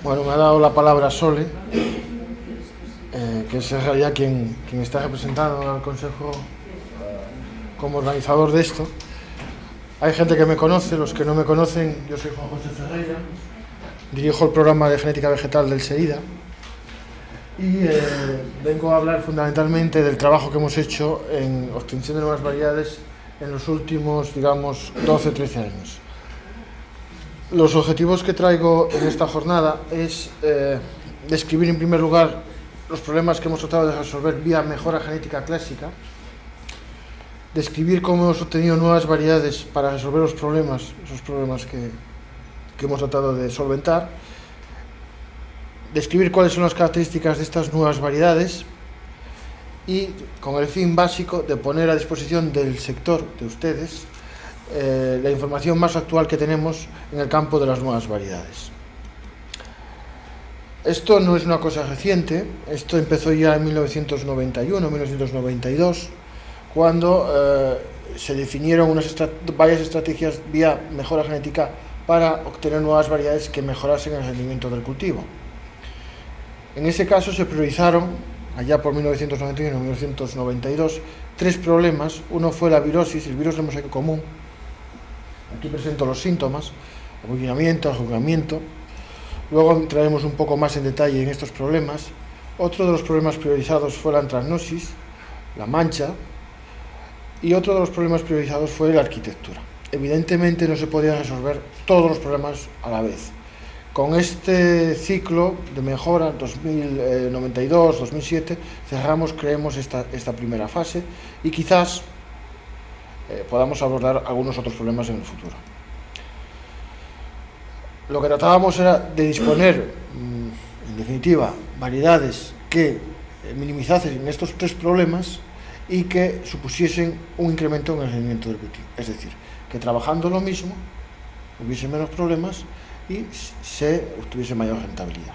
Bueno, me ha dado la palabra Sole, que es en realidad quien está representando al Consejo como organizador de esto. Hay gente que me conoce, los que no me conocen, yo soy Juan José Ferreira, dirijo el programa de genética vegetal del SEIDA y vengo a hablar fundamentalmente del trabajo que hemos hecho en obtención de nuevas variedades en los últimos, digamos, 12-13 años. Los objetivos que traigo en esta jornada es describir en primer lugar los problemas que hemos tratado de resolver vía mejora genética clásica, describir cómo hemos obtenido nuevas variedades para resolver los problemas, esos problemas que hemos tratado de solventar, describir cuáles son las características de estas nuevas variedades y con el fin básico de poner a disposición del sector, de ustedes, la información más actual que tenemos en el campo de las nuevas variedades. Esto no es una cosa reciente, esto empezó ya en 1991, 1992, cuando se definieron varias estrategias vía mejora genética para obtener nuevas variedades que mejorasen el rendimiento del cultivo. En ese caso se priorizaron, allá por 1991 y 1992, tres problemas. Uno fue la virosis, el virus del mosaico común. Aquí presento los síntomas: arrugginamiento, arrugamiento. Luego entraremos un poco más en detalle en estos problemas. Otro de los problemas priorizados fue la antracnosis, la mancha, y otro de los problemas priorizados fue la arquitectura. Evidentemente no se podían resolver todos los problemas a la vez. Con este ciclo de mejora, 2092-2007, cerramos, creemos, esta primera fase y quizás podamos abordar algunos otros problemas en el futuro. Lo que tratábamos era de disponer, en definitiva, variedades que minimizasen estos tres problemas y que supusiesen un incremento en el rendimiento del cultivo. Es decir, que trabajando lo mismo hubiese menos problemas y se obtuviese mayor rentabilidad.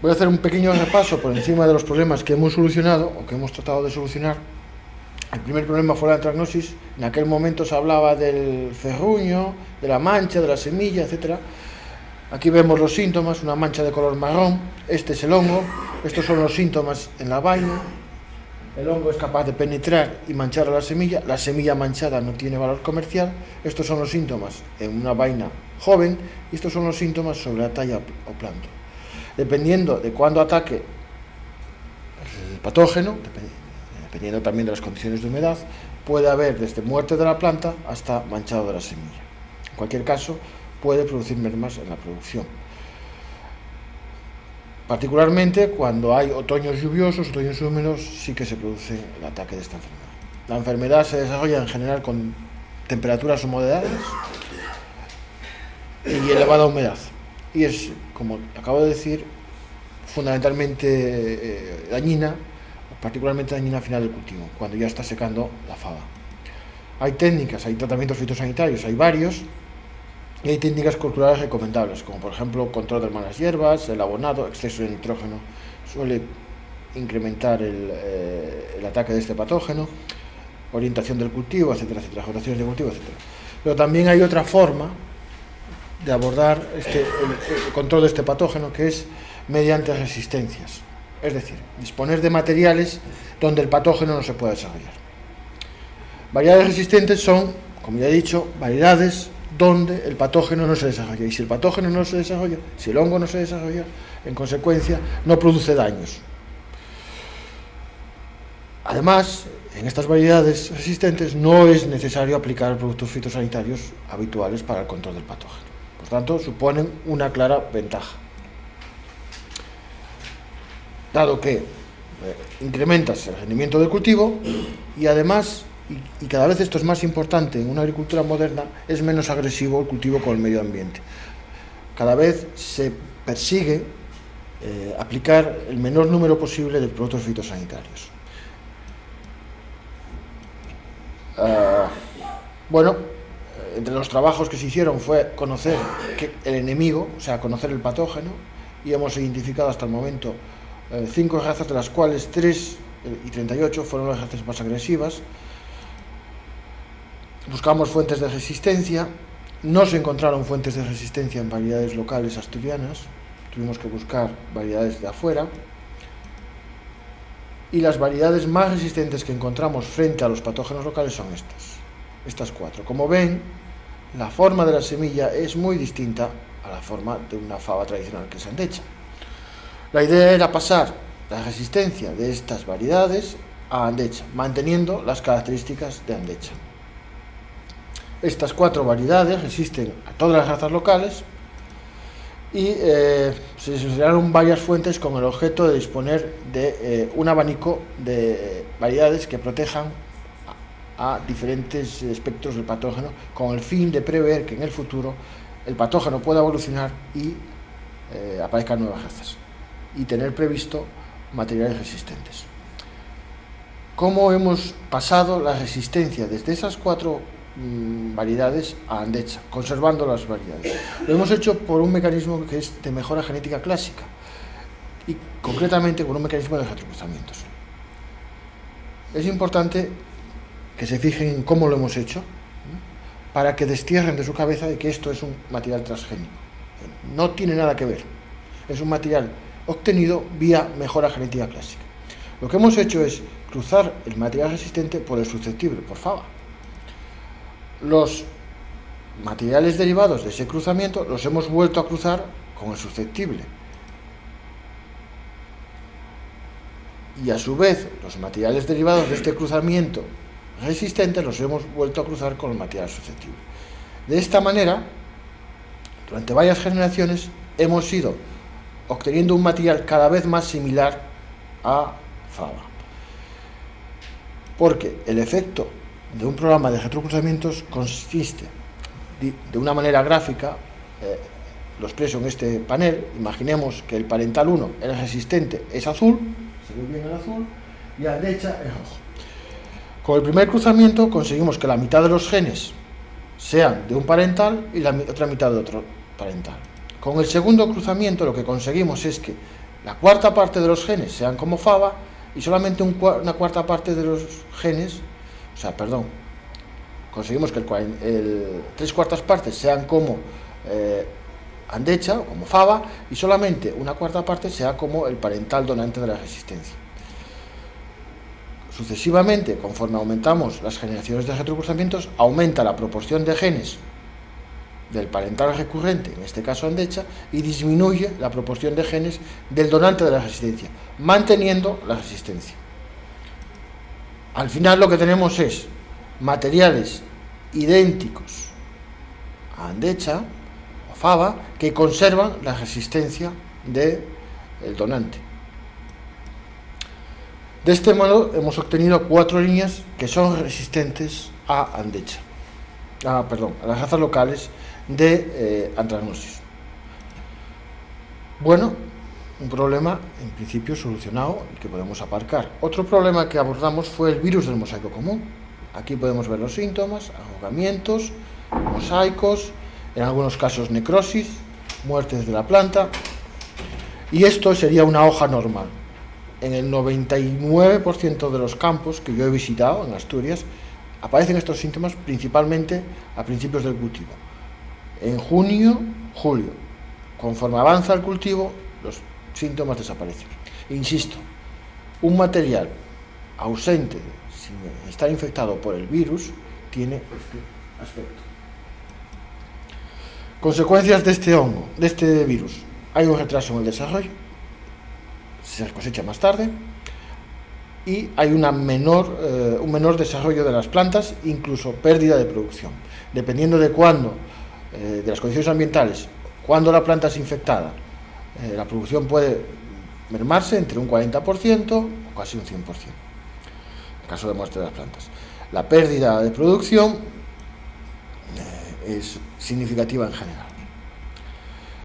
Voy a hacer un pequeño repaso por encima de los problemas que hemos solucionado o que hemos tratado de solucionar. El primer problema fue la antracnosis. En aquel momento se hablaba del ferruño, de la mancha, de la semilla, etc. Aquí vemos los síntomas: una mancha de color marrón. Este es el hongo. Estos son los síntomas en la vaina. El hongo es capaz de penetrar y manchar a la semilla. La semilla manchada no tiene valor comercial. Estos son los síntomas en una vaina joven y estos son los síntomas sobre la talla o planto. Dependiendo de cuándo ataque el patógeno, dependiendo también de las condiciones de humedad, puede haber desde muerte de la planta hasta manchado de la semilla. En cualquier caso, puede producir mermas en la producción. Particularmente cuando hay otoños lluviosos, otoños húmedos, sí que se produce el ataque de esta enfermedad. La enfermedad se desarrolla en general con temperaturas moderadas y elevada humedad. Y es, como acabo de decir, fundamentalmente dañina, particularmente dañina al final del cultivo, cuando ya está secando la fava. Hay técnicas, hay tratamientos fitosanitarios, hay varios, y hay técnicas culturales recomendables, como por ejemplo control de malas hierbas, el abonado. Exceso de nitrógeno suele incrementar el ataque de este patógeno, orientación del cultivo, etcétera, etcétera, rotaciones de cultivo, etcétera. Pero también hay otra forma de abordar el control de este patógeno, que es mediante resistencias, es decir, disponer de materiales donde el patógeno no se pueda desarrollar. Variedades resistentes son, como ya he dicho, variedades donde el patógeno no se desarrolla, y si el patógeno no se desarrolla, si el hongo no se desarrolla, en consecuencia no produce daños. Además, en estas variedades resistentes no es necesario aplicar productos fitosanitarios habituales para el control del patógeno. Por tanto, suponen una clara ventaja, dado que incrementas el rendimiento del cultivo y además, y cada vez esto es más importante en una agricultura moderna, es menos agresivo el cultivo con el medio ambiente. Cada vez se persigue aplicar el menor número posible de productos fitosanitarios. Entre los trabajos que se hicieron fue conocer el enemigo, o sea, conocer el patógeno, y hemos identificado hasta el momento 5 razas, de las cuales 3 y 38 fueron las razas más agresivas. Buscamos fuentes de resistencia no se encontraron fuentes de resistencia en variedades locales asturianas, tuvimos que buscar variedades de afuera, y las variedades más resistentes que encontramos frente a los patógenos locales son estas 4. Como ven, la forma de la semilla es muy distinta a la forma de una faba tradicional, que es andecha. La idea era pasar la resistencia de estas variedades a andecha, manteniendo las características de andecha. Estas 4 variedades resisten a todas las razas locales y se seleccionaron varias fuentes con el objeto de disponer de un abanico de variedades que protejan a diferentes espectros del patógeno, con el fin de prever que en el futuro el patógeno pueda evolucionar y aparezcan nuevas razas, y tener previsto materiales resistentes. ¿Cómo hemos pasado la resistencia desde esas 4 variedades a andecha, conservando las variedades? Lo hemos hecho por un mecanismo que es de mejora genética clásica, y concretamente con un mecanismo de retrocruzamientos. Es importante que se fijen en cómo lo hemos hecho, para que destierren de su cabeza de que esto es un material transgénico. No tiene nada que ver, es un material obtenido vía mejora genética clásica. Lo que hemos hecho es cruzar el material resistente por el susceptible, por faba. Los materiales derivados de ese cruzamiento los hemos vuelto a cruzar con el susceptible, y a su vez los materiales derivados de este cruzamiento resistente los hemos vuelto a cruzar con el material susceptible. De esta manera, durante varias generaciones hemos ido obteniendo un material cada vez más similar a faba, porque el efecto de un programa de retrocruzamientos consiste, de una manera gráfica, lo expreso en este panel. Imaginemos que el parental 1, el resistente, es azul, se ve bien el azul, y a la derecha es rojo. Con el primer cruzamiento conseguimos que la mitad de los genes sean de un parental y la otra mitad de otro parental. Con el segundo cruzamiento lo que conseguimos es que la cuarta parte de los genes sean como faba y solamente una cuarta parte de los genes, conseguimos que el 3/4 partes sean como andecha o como faba, y solamente una cuarta parte sea como el parental donante de la resistencia. Sucesivamente, conforme aumentamos las generaciones de retrocruzamientos, aumenta la proporción de genes del parental recurrente, en este caso andecha, y disminuye la proporción de genes del donante de la resistencia, manteniendo la resistencia. Al final lo que tenemos es materiales idénticos a andecha o faba que conservan la resistencia del donante. De este modo hemos obtenido 4 líneas que son resistentes a andecha, a las razas locales de Anthragnosis. Bueno, un problema en principio solucionado y que podemos aparcar. Otro problema que abordamos fue el virus del mosaico común. Aquí podemos ver los síntomas: ahogamientos, mosaicos, en algunos casos necrosis, muertes de la planta, y esto sería una hoja normal. En el 99% de los campos que yo he visitado en Asturias aparecen estos síntomas principalmente a principios del cultivo. En junio, julio, conforme avanza el cultivo, los síntomas desaparecen. Insisto, un material ausente, sin estar infectado por el virus, tiene este aspecto. Consecuencias de este hongo, de este virus: hay un retraso en el desarrollo, se cosecha más tarde, y hay un menor desarrollo de las plantas, incluso pérdida de producción. Dependiendo de cuándo, de las condiciones ambientales, cuando la planta es infectada, la producción puede mermarse entre un 40% o casi un 100%, en caso de muerte de las plantas. La pérdida de producción es significativa en general.